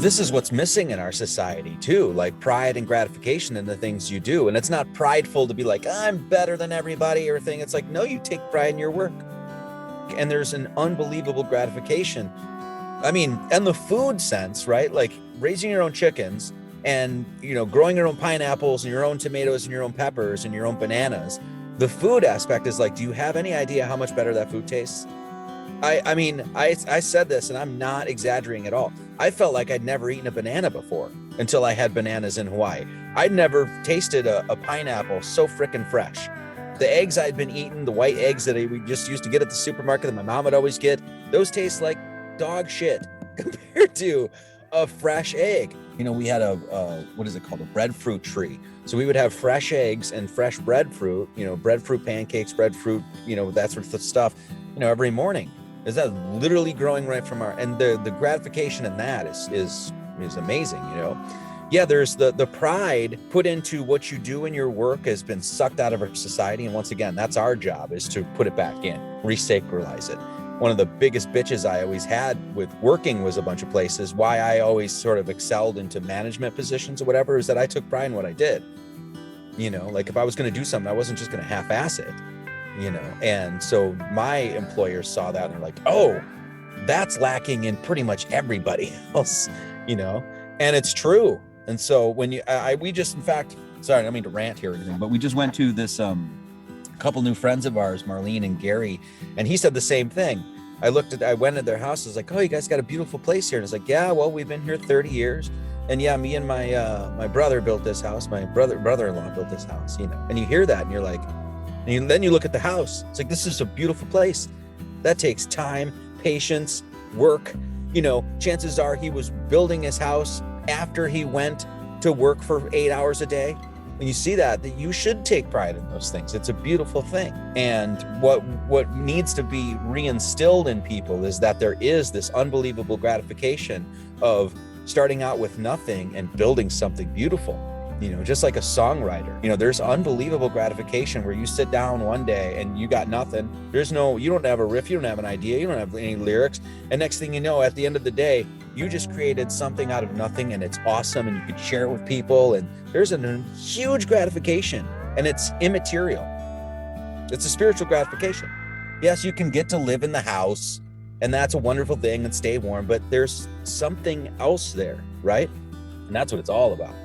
this is what's missing in our society too, like pride and gratification in the things you do. And it's not prideful to be like, I'm better than everybody or thing. It's like, no, you take pride in your work. And there's an unbelievable gratification. I mean, in the food sense, right? Like raising your own chickens and, you know, growing your own pineapples and your own tomatoes and your own peppers and your own bananas. The food aspect is like, do you have any idea how much better that food tastes? I mean, I said this and I'm not exaggerating at all. I felt like I'd never eaten a banana before until I had bananas in Hawaii. I'd never tasted a pineapple so freaking fresh. The eggs I'd been eating, the white eggs that we just used to get at the supermarket that my mom would always get, those taste like dog shit compared to a fresh egg. You know, we had a what is it called? A breadfruit tree. So we would have fresh eggs and fresh breadfruit, you know, breadfruit pancakes, breadfruit, you know, that sort of stuff, you know, every morning. Is that literally growing right from our, and the gratification in that is amazing, you know? Yeah, there's the pride put into what you do in your work has been sucked out of our society. And once again, that's our job, is to put it back in, resacralize it. One of the biggest bitches I always had with working was a bunch of places. Why I always sort of excelled into management positions or whatever is that I took pride in what I did. You know, like if I was going to do something, I wasn't just going to half-ass it, you know? And so my employers saw that and they're like, oh, that's lacking in pretty much everybody else, you know? And it's true. And so when we just, in fact, sorry, I don't mean to rant here or anything, but we just went to this couple new friends of ours, Marlene and Gary, and he said the same thing. I went at their house, I was like, oh, you guys got a beautiful place here. And it's like, yeah, well, we've been here 30 years. And yeah, me and my brother built this house. My brother-in-law built this house, you know, and you hear that and you're like, then you look at the house. It's like, this is a beautiful place. That takes time, patience, work. You know, chances are he was building his house after he went to work for 8 hours a day. And you see that you should take pride in those things. It's a beautiful thing. And what needs to be reinstilled in people is that there is this unbelievable gratification of starting out with nothing and building something beautiful. You know, just like a songwriter, you know, there's unbelievable gratification where you sit down one day and you got nothing. You don't have a riff, you don't have an idea, you don't have any lyrics. And next thing you know, at the end of the day, you just created something out of nothing and it's awesome and you could share it with people. And there's a huge gratification and it's immaterial. It's a spiritual gratification. Yes, you can get to live in the house and that's a wonderful thing and stay warm, but there's something else there, right? And that's what it's all about.